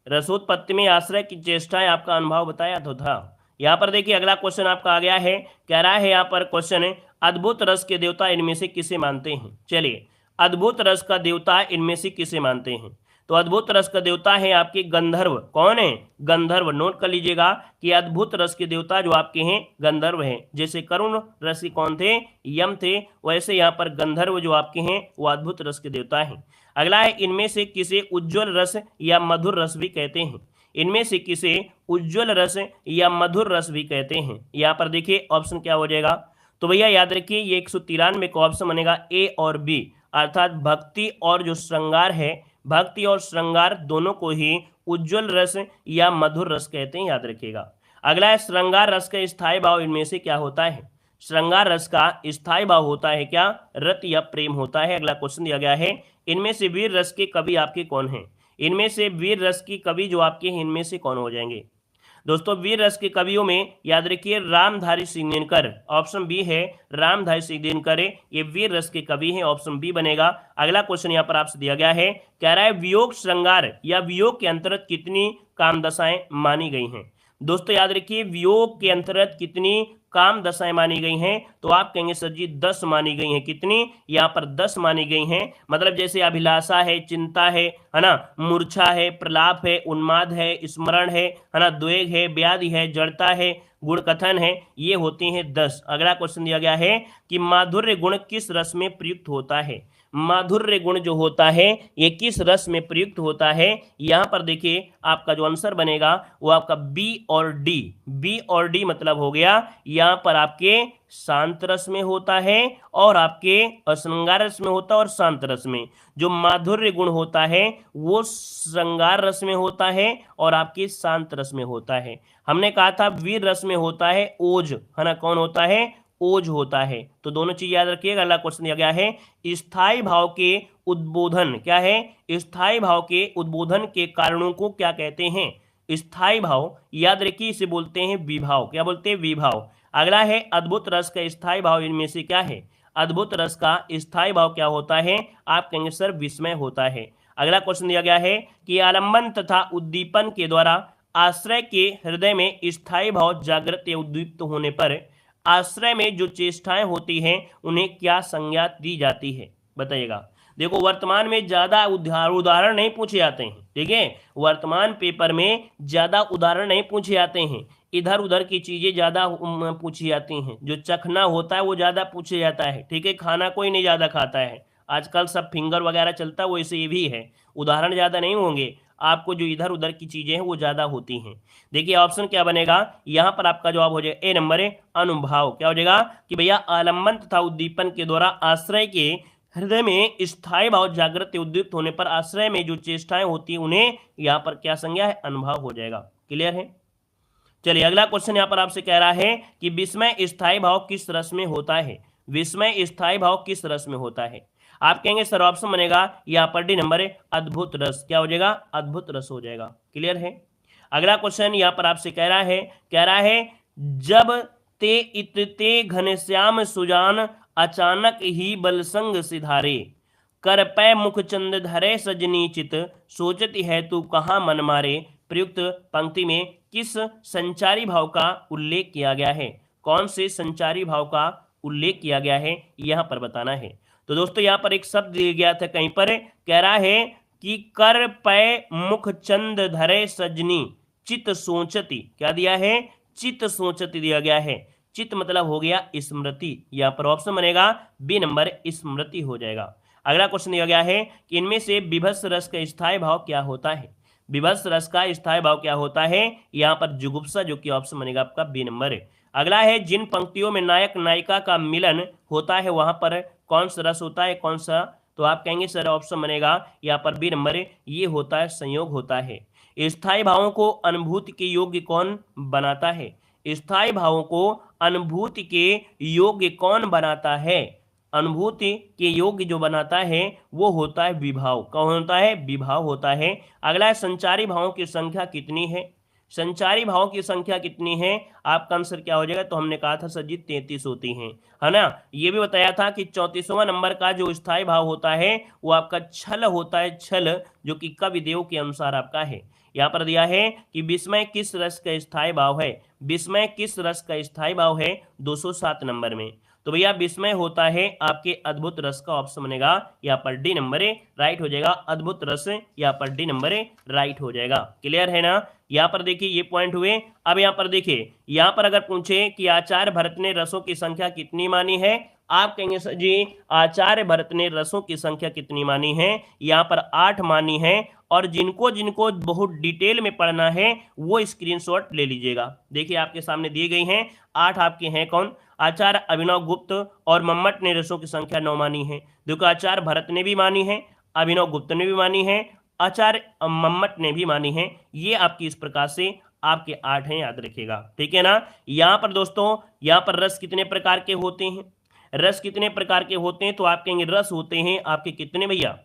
रसोत्पत्ति में आश्रय की चेष्टाएं आपका अनुभव बताया तो था। यहाँ पर देखिए अगला क्वेश्चन आपका आ गया है, कह रहा है यहाँ पर क्वेश्चन है अद्भुत रस के देवता इनमें से किसे मानते हैं? चलिए अद्भुत रस का देवता इनमें से किसे मानते हैं? तो अद्भुत रस का देवता है आपके गंधर्व। कौन है? गंधर्व। नोट कर लीजिएगा कि अद्भुत रस के देवता जो आपके हैं गंधर्व हैं। जैसे करुण रस के कौन थे? यम थे। वैसे यहाँ पर गंधर्व जो आपके हैं वो अद्भुत रस के देवता हैं। अगला है इनमें से किसे उज्ज्वल रस या मधुर रस भी कहते हैं? इनमें से किसे उज्ज्वल रस या मधुर रस भी कहते हैं? यहाँ पर देखिए ऑप्शन क्या हो जाएगा। तो भैया याद रखिए ये 193 का ऑप्शन बनेगा ए और बी, अर्थात भक्ति और जो श्रृंगार है, भक्ति और श्रृंगार दोनों को ही उज्ज्वल रस या मधुर रस कहते हैं, याद रखिएगा। अगला है श्रृंगार रस का स्थायी भाव इनमें से क्या होता है? श्रृंगार रस का स्थायी भाव होता है क्या? रत या प्रेम होता है। अगला क्वेश्चन दिया गया है इनमें से वीर रस के कवि आपके कौन हैं? इनमें से वीर रस की कवि जो आपके हैं इनमें से कौन हो जाएंगे? दोस्तों वीर रस के कवियों में याद रखिए रामधारी सिंह दिनकर, ऑप्शन बी है रामधारी सिंह दिनकर, ये वीर रस के कवि हैं, ऑप्शन बी बनेगा। अगला क्वेश्चन यहाँ पर आपसे दिया गया है, कह रहा है वियोग श्रृंगार या वियोग के अंतर्गत कितनी काम दशाएं मानी गई हैं? दोस्तों याद रखिए वियोग के अंतर्गत कितनी काम दशाएं मानी गई हैं? तो आप कहेंगे सर जी 10 मानी गई हैं। कितनी? यहाँ पर 10 मानी गई हैं। मतलब जैसे अभिलाषा है, चिंता है ना, मूर्छा है, प्रलाप है, उन्माद है, स्मरण है ना, द्वेग है, व्याधि है, जड़ता है, गुण कथन है, ये होती हैं 10। अगला क्वेश्चन दिया गया है कि माधुर्य गुण किस रस में प्रयुक्त होता है? माधुर्य गुण जो होता है ये किस रस में प्रयुक्त होता है? यहाँ पर देखिए आपका जो आंसर बनेगा वो आपका बी और डी। बी और डी मतलब हो गया यहाँ पर आपके शांत रस में होता है और आपके श्रृंगार रस में होता है, और शांत रस में जो माधुर्य गुण होता है वो श्रृंगार रस में होता है और आपके शांत रस में होता है। हमने कहा था वीर रस में होता है ओज, है ना, कौन होता है? ओज होता है। तो दोनों चीज याद रखिएगा। अगला क्वेश्चन दिया गया है स्थायी भाव के उद्बोधन क्या है? स्थायी भाव के उद्बोधन के कारणों को क्या कहते हैं? स्थायी भाव याद रखिए इसे बोलते हैं विभाव। क्या बोलते हैं? विभाव। अगला है अद्भुत रस का स्थायी भाव इनमें से क्या है? अद्भुत रस का स्थायी भाव क्या होता है? आप कहेंगे सर विस्मय होता है। अगला क्वेश्चन दिया गया है कि आलंबन तथा उद्दीपन के द्वारा आश्रय के हृदय में स्थायी भाव जागृत या उद्दीप्त होने पर आश्रय में जो चेष्टाएं होती हैं उन्हें क्या संज्ञा दी जाती है? बताइएगा। देखो वर्तमान में ज्यादा उदाहरण नहीं पूछे जाते हैं, ठीक है, वर्तमान पेपर में ज्यादा उदाहरण नहीं पूछे जाते हैं, इधर उधर की चीजें ज्यादा पूछी जाती हैं, जो चखना होता है वो ज्यादा पूछे जाता है, ठीक है, खाना कोई नहीं ज्यादा खाता है, आजकल सब फिंगर वगैरह चलता है, वैसे ये भी है, उदाहरण ज्यादा नहीं होंगे, आपको जो इधर उधर की चीजें हैं वो ज्यादा होती हैं। देखिए ऑप्शन क्या बनेगा, यहाँ पर आपका जवाब हो जाएगा ए नंबर है अनुभाव। क्या हो जाएगा कि भैया आलंबन तथा उद्दीपन के द्वारा आश्रय के हृदय में स्थायी भाव जागृत उद्दीप्त होने पर आश्रय में जो चेष्टाएं होती है उन्हें यहाँ पर क्या संज्ञा है? अनुभाव हो जाएगा। क्लियर है? चलिए अगला क्वेश्चन यहाँ पर आपसे कह रहा है कि विस्मय स्थायी भाव किस रस में होता है? विस्मय स्थायी भाव किस रस में होता है? आप कहेंगे सर ऑप्शन बनेगा यहाँ पर डी नंबर है अद्भुत रस। क्या हो जाएगा? अद्भुत रस हो जाएगा। क्लियर है? अगला क्वेश्चन यहाँ पर आपसे कह रहा है जब ते इतते घनश्याम सुजान अचानक ही बलसंग सिधारे कर पै मुख चंद धरे सजनी चित सोचती है तू कहाँ मन मारे। प्रयुक्त पंक्ति में किस संचारी भाव का उल्लेख किया गया है? कौन से संचारी भाव का उल्लेख किया गया है, यहाँ पर बताना है। तो दोस्तों यहाँ पर एक शब्द दिया गया था कहीं पर, कह रहा है कि कर पै मुख चंद धरे सजनी चित सोचती, क्या दिया है, चित सोचती दिया गया है। चित मतलब हो गया स्मृति, यहाँ पर ऑप्शन बनेगा बी नंबर स्मृति हो जाएगा। अगला क्वेश्चन दिया गया है कि इनमें से विभत्स रस का स्थायी भाव क्या होता है। विभत्स रस का स्थायी भाव क्या होता है, यहाँ पर जुगुप्सा, जो कि ऑप्शन बनेगा आपका बी नंबर। अगला है जिन पंक्तियों में नायक नायिका का मिलन होता है वहां पर कौन सा रस होता है, कौन सा, तो आप कहेंगे सर ऑप्शन बनेगा यहाँ पर बी नंबर, ये होता है संयोग होता है। स्थायी भावों को अनुभूति के योग्य कौन बनाता है, स्थायी भावों को अनुभूति के योग्य कौन बनाता है, अनुभूति के योग्य जो बनाता है वो होता है विभाव। कौन होता है, विभाव होता है। अगला है संचारी भावों की संख्या कितनी है, संचारी भावों की संख्या कितनी है, आपका आंसर क्या हो जाएगा, तो हमने कहा था सर जी 33 होती हैं, है ना। ये भी बताया था कि 34वां नंबर का जो स्थायी भाव होता है वो आपका छल होता है, छल, जो कि कविदेव के अनुसार आपका है। यहाँ पर दिया है कि विस्मय किस रस का स्थायी भाव है, विस्मय किस रस का स्थायी भाव है 207 नंबर में, तो भैया विस्मय होता है आपके अद्भुत रस का, ऑप्शन बनेगा यहाँ पर डी नंबर राइट हो जाएगा। अद्भुत रस यहाँ पर डी नंबर राइट हो जाएगा। क्लियर है ना। यहाँ पर देखिए ये पॉइंट हुए। अब यहाँ पर देखिए, यहाँ पर अगर पूछे कि आचार्य भरत ने रसों की संख्या कितनी मानी है, आप कहेंगे सर जी आचार्य भरत ने रसों की संख्या कितनी मानी है, यहाँ पर 8 मानी है। और जिनको जिनको बहुत डिटेल में पढ़ना है वो स्क्रीनशॉट ले लीजिएगा। देखिए आपके सामने दिए गई हैं 8 आपके हैं कौन, आचार्य अभिनव गुप्त और मम्मट ने रसों की संख्या 9 मानी है। देखो आचार्य भरत ने भी मानी है, अभिनव गुप्त ने भी मानी है, आचार्य मम्मट ने भी मानी है। ये आपकी इस प्रकार से आपके 8 हैं, याद रखिएगा, ठीक है ना। यहाँ पर दोस्तों, यहाँ पर रस कितने प्रकार के होते हैं, रस कितने प्रकार के होते हैं, तो आप कहेंगे रस होते हैं आपके कितने भैया,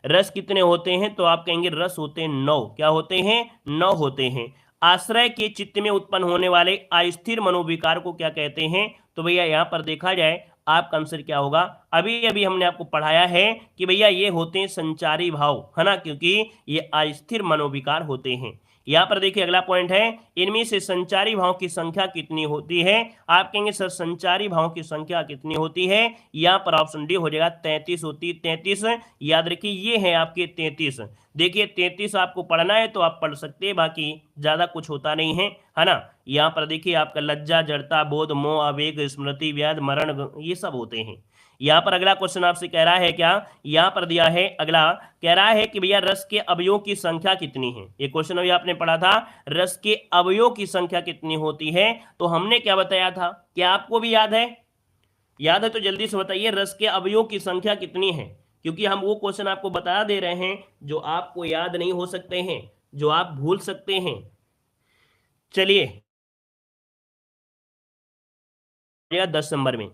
रस कितने होते हैं, तो आप कहेंगे रस होते हैं 9। क्या होते हैं, 9 होते हैं। आश्रय के चित्त में उत्पन्न होने वाले अस्थिर मनोविकार को क्या कहते हैं, तो भैया यहाँ पर देखा जाए आपका आंसर क्या होगा, अभी अभी हमने आपको पढ़ाया है कि भैया ये होते हैं संचारी भाव, है ना, क्योंकि ये अस्थिर मनोविकार होते हैं। यहाँ पर देखिए अगला पॉइंट है, इनमें से संचारी भाव की संख्या कितनी होती है, आप कहेंगे सर संचारी भाव की संख्या कितनी होती है, यहाँ पर ऑप्शन डी हो जाएगा 33 होती है। 33 याद रखिए ये है आपके 33। देखिए 33 आपको पढ़ना है तो आप पढ़ सकते हैं, बाकी ज्यादा कुछ होता नहीं है ना। यहाँ पर देखिए आपका लज्जा, जड़ता, बोध, मोह, आवेग, स्मृति, व्याध, मरण, ये सब होते हैं। यहाँ पर अगला क्वेश्चन आपसे कह रहा है क्या, यहाँ पर दिया है अगला, कह रहा है कि भैया रस के अवयवों की संख्या कितनी है। ये क्वेश्चन अभी आपने पढ़ा था, रस के अवयवों की संख्या कितनी होती है, तो हमने क्या बताया था, क्या आपको भी याद है, याद है तो जल्दी से बताइए रस के अवयवों की संख्या कितनी है, क्योंकि हम वो क्वेश्चन आपको बता दे रहे हैं जो आपको याद नहीं हो सकते हैं, जो आप भूल सकते हैं। चलिए 10 नंबर में,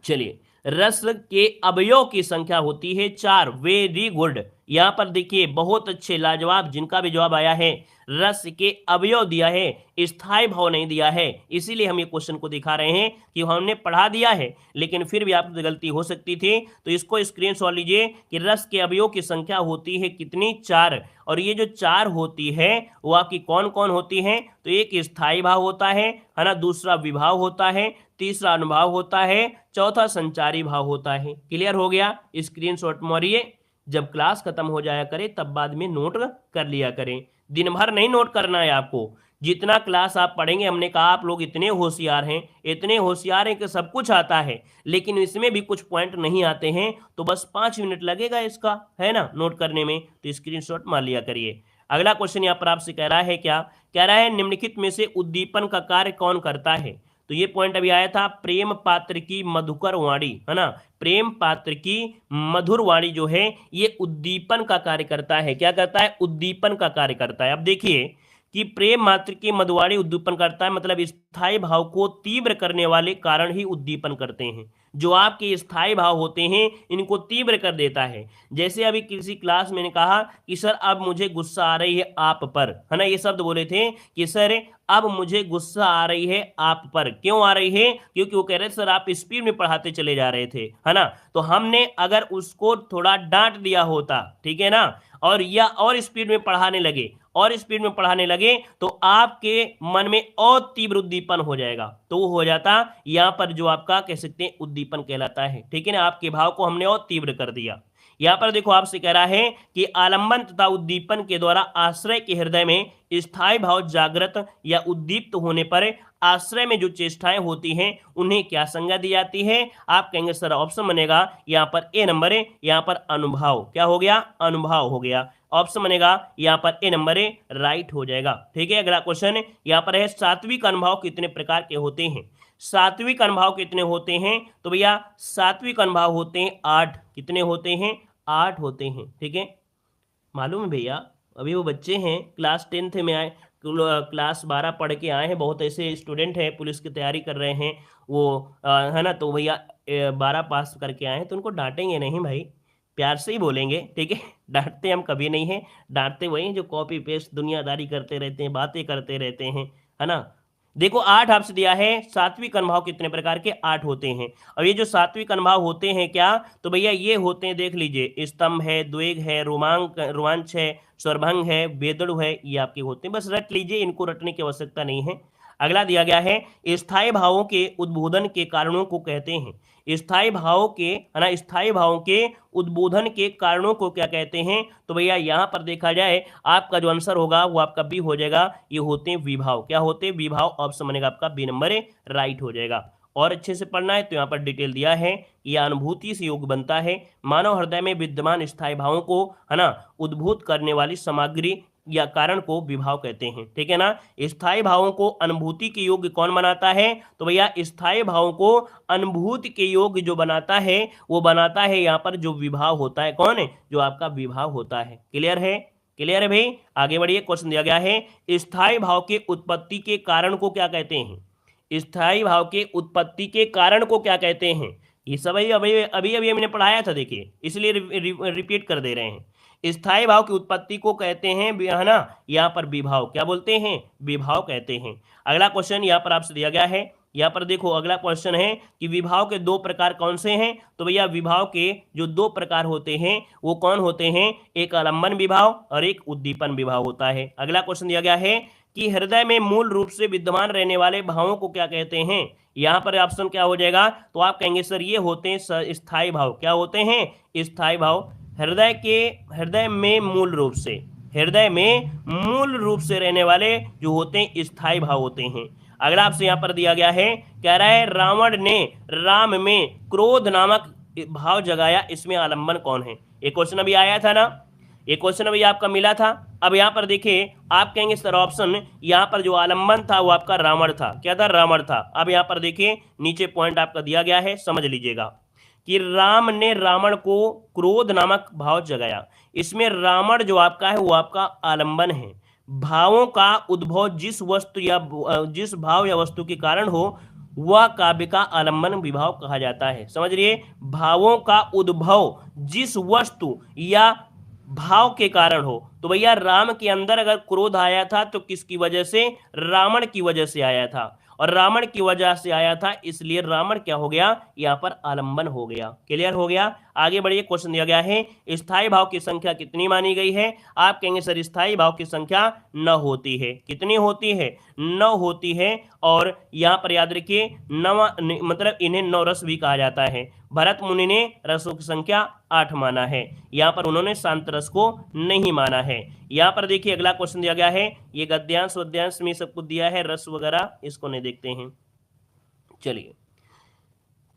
चलिए रस के अवयव की संख्या होती है 4। वेरी गुड, यहां पर देखिए बहुत अच्छे, लाजवाब, जिनका भी जवाब आया है रस के अवयव दिया है, स्थायी भाव नहीं दिया है, इसीलिए हम ये क्वेश्चन को दिखा रहे हैं कि हमने पढ़ा दिया है लेकिन फिर भी आपसे गलती हो सकती थी। तो इसको स्क्रीनशॉट लीजिए कि रस के अवयव की संख्या होती है कितनी, 4। और ये जो 4 होती है वो आपकी कौन कौन होती है, तो एक स्थायी भाव होता है ना, दूसरा विभाव होता है, तीसरा अनुभाव होता है, चौथा संचारी भाव होता है। क्लियर हो गया, स्क्रीनशॉट मारिए, जब क्लास खत्म हो जाया करे तब बाद में नोट कर लिया करें, दिन भर नहीं नोट करना है आपको। जितना क्लास आप पढ़ेंगे, हमने कहा आप लोग इतने होशियार हैं, इतने होशियार हैं कि सब कुछ आता है, लेकिन इसमें भी कुछ पॉइंट नहीं आते हैं, तो बस 5 मिनट लगेगा इसका, है ना, नोट करने में, तो स्क्रीनशॉट मार लिया करिए। अगला क्वेश्चन यहाँ पर आपसे कह रहा है क्या, कह रहा है निम्नलिखित में से उद्दीपन का कार्य कौन करता है, तो ये पॉइंट अभी आया था, प्रेम पात्र की मधुकर वाणी, है ना, प्रेम पात्र की मधुर वाणी जो है ये उद्दीपन का कार्य करता है। क्या करता है, उद्दीपन का कार्य करता है। अब देखिए कि प्रेम मात्र की मधुवाणी उद्दीपन करता है, मतलब स्थायी भाव को तीव्र करने वाले कारण ही उद्दीपन करते हैं। जो आपके स्थायी भाव होते हैं इनको तीव्र कर देता है। जैसे अभी किसी क्लास मैंने कहा कि सर अब मुझे गुस्सा आ रही है आप पर, है ना, ये शब्द बोले थे कि सर अब मुझे गुस्सा आ रही है आप पर। क्यों आ रही है, क्योंकि वो कह रहे सर आप स्पीड में पढ़ाते चले जा रहे थे, है ना, तो हमने अगर उसको थोड़ा डांट दिया होता, ठीक है ना, और या और स्पीड में पढ़ाने लगे और स्पीड में पढ़ाने लगे तो आपके मन में और तीव्र उद्दीपन हो जाएगा, तो वो हो जाता यहाँ पर जो आपका कह सकते हैं उद्दीपन कहलाता है। ठीक है ना, आपके भाव को हमने और तीव्र कर दिया। यहाँ पर देखो आपसे कह रहा है कि आलंबन तथा उद्दीपन के द्वारा आश्रय के हृदय में स्थायी भाव जागृत या उद्दीप्त होने पर आश्रय में जो चेष्टाएं होती हैं उन्हें क्या संज्ञा दी जाती है? आप कहेंगे सर ऑप्शन बनेगा यहाँ पर ए नंबर है, यहाँ पर अनुभाव। क्या हो गया? अनुभाव हो गया। ऑप्शन बनेगा यहाँ पर ए नंबर है, राइट हो जाएगा। ठीक है, अगला क्वेश्चन यहाँ पर है सात्विक अनुभाव कितने प्रकार के होते हैं? सात्विक अनुभाव कितने होते हैं? तो भैया सात्विक अनुभाव होते हैं 8। कितने होते हैं? 8 होते हैं। ठीक है, मालूम है भैया, अभी वो बच्चे हैं क्लास 10th में आए, क्लास 12 पढ़ के आए हैं, बहुत ऐसे स्टूडेंट हैं पुलिस की तैयारी कर रहे हैं वो है ना, तो भैया 12 पास करके आए हैं, तो उनको डांटेंगे नहीं भाई, प्यार से ही बोलेंगे। ठीक है, डांटते हम कभी नहीं हैं, डांटते वही जो कॉपी पेस्ट दुनियादारी करते रहते हैं, बातें करते रहते हैं, है ना। देखो 8 आपसे दिया है, सात्विक अनुभाव कितने प्रकार के? 8 होते हैं। और ये जो सात्विक अनुभाव होते हैं क्या, तो भैया ये होते हैं, देख लीजिए, स्तंभ है, द्वेग है, रोमांच है, स्वरभंग है, वेदड़ु है, ये आपके होते हैं। बस रट लीजिए, इनको रटने की आवश्यकता नहीं है। अगला दिया गया है स्थायी भावों के उद्बोधन के कारणों को कहते हैं। स्थायी भावों के, है ना, स्थायी भावों के उद्बोधन के कारणों को क्या कहते हैं? तो भैया यहाँ पर देखा जाए आपका जो आंसर होगा वो आपका बी हो जाएगा, ये होते हैं विभाव। क्या होते हैं? विभाव। ऑप्शन बनेगा आपका बी नंबर है, राइट हो जाएगा। और अच्छे से पढ़ना है तो यहाँ पर डिटेल दिया है, यह अनुभूति से योग बनता है। मानव हृदय में विद्यमान स्थायी भावों को, है ना, उद्भूत करने वाली सामग्री या कारण को विभाव कहते हैं। ठीक है ना, स्थायी भावों को अनुभूति के योग्य कौन बनाता है? तो भैया स्थायी भावों को अनुभूति के योग्य जो बनाता है वो बनाता है यहाँ पर जो विभाव होता है। कौन है? जो आपका विभाव होता है। क्लियर है? क्लियर है भाई? आगे बढ़िए, क्वेश्चन दिया गया है स्थायी भाव के उत्पत्ति के कारण को क्या कहते हैं? स्थायी भाव के उत्पत्ति के कारण को क्या कहते हैं? ये सब अभी अभी हमने पढ़ाया था, देखिए, इसलिए रिपीट कर दे रहे हैं। स्थायी भाव की उत्पत्ति को कहते हैं, है ना, यहाँ पर विभाव। क्या बोलते हैं? विभाव कहते हैं। अगला क्वेश्चन यहाँ पर आपसे दिया गया है, यहाँ पर देखो अगला क्वेश्चन है कि विभाव के 2 प्रकार कौन से हैं? तो भैया विभाव के जो 2 प्रकार होते हैं वो कौन होते हैं? एक आलंबन विभाव और एक उद्दीपन विभाव होता है। अगला क्वेश्चन दिया गया है कि हृदय में मूल रूप से विद्यमान रहने वाले भावों को क्या कहते हैं? यहाँ पर ऑप्शन क्या हो जाएगा? तो आप कहेंगे सर ये होते हैं स्थायी भाव। क्या होते हैं? स्थायी भाव। हृदय में मूल रूप से रहने वाले जो होते हैं स्थायी भाव होते हैं। अगला आपसे यहाँ पर दिया गया है, कह रहा है रावण ने राम में क्रोध नामक भाव जगाया, इसमें आलंबन कौन है? एक क्वेश्चन अभी आया था ना, एक क्वेश्चन अभी आपका मिला था। अब यहाँ पर देखिए आप कहेंगे सर ऑप्शन, यहाँ पर जो आलंबन था वो आपका रावण था। क्या था? रावण था। अब यहाँ पर देखिए नीचे पॉइंट आपका दिया गया है, समझ लीजिएगा कि राम ने रावण को क्रोध नामक भाव जगाया। इसमें रावण जो आपका है वो आपका आलंबन है। भावों का उद्भव जिस वस्तु या जिस भाव या वस्तु के कारण हो वह काव्य का आलंबन विभाव कहा जाता है। समझ रहिए, भावों का उद्भव जिस वस्तु या भाव के कारण हो, तो भैया राम के अंदर अगर क्रोध आया था तो किसकी वजह से? रावण की वजह से आया था, और रावण की वजह से आया था, इसलिए रावण क्या हो गया? यहाँ पर आलंबन हो गया। क्लियर हो गया? आगे बढ़िए, क्वेश्चन दिया गया है स्थायी भाव की संख्या कितनी मानी गई है? आप कहेंगे सर स्थायी भाव की संख्या 9 होती है। कितनी होती है? 9 होती है। और यहाँ पर याद रखिए 9 मतलब इन्हें 9 रस भी कहा जाता है। भरत मुनि ने रसों की संख्या 8 माना है, यहाँ पर उन्होंने शांत रस को नहीं माना है। यहाँ पर देखिए अगला क्वेश्चन दिया गया है, ये गद्यांश वद्यांश में सब कुछ दिया है, रस वगैरह, इसको नहीं देखते हैं। चलिए,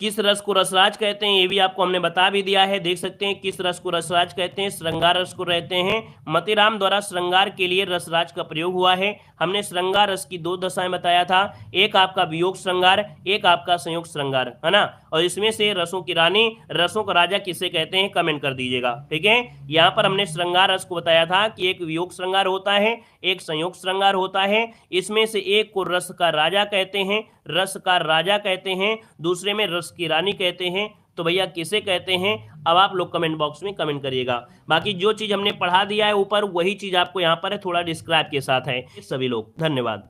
किस रस को रसराज कहते हैं ये भी आपको हमने बता भी दिया है, देख सकते हैं किस रस को रसराज कहते हैं। श्रृंगार रस को कहते हैं। मतिराम द्वारा श्रृंगार के लिए रसराज का प्रयोग हुआ है। हमने श्रृंगार रस की 2 दशाएं बताया था, एक आपका वियोग श्रृंगार, एक आपका संयोग श्रृंगार, है ना। और इसमें से रसों की रानी, रसों का राजा किसे कहते हैं? कमेंट कर दीजिएगा। ठीक है, यहाँ पर हमने श्रृंगार रस को बताया था कि एक वियोग श्रृंगार होता है, एक संयोग श्रृंगार होता है। इसमें से एक को रस का राजा कहते हैं, रस का राजा कहते हैं, दूसरे में रस की रानी कहते हैं। तो भैया किसे कहते हैं? अब आप लोग कमेंट बॉक्स में कमेंट करिएगा। बाकी जो चीज हमने पढ़ा दिया है ऊपर वही चीज आपको यहाँ पर थोड़ा डिस्क्राइब के साथ है। सभी लोग धन्यवाद।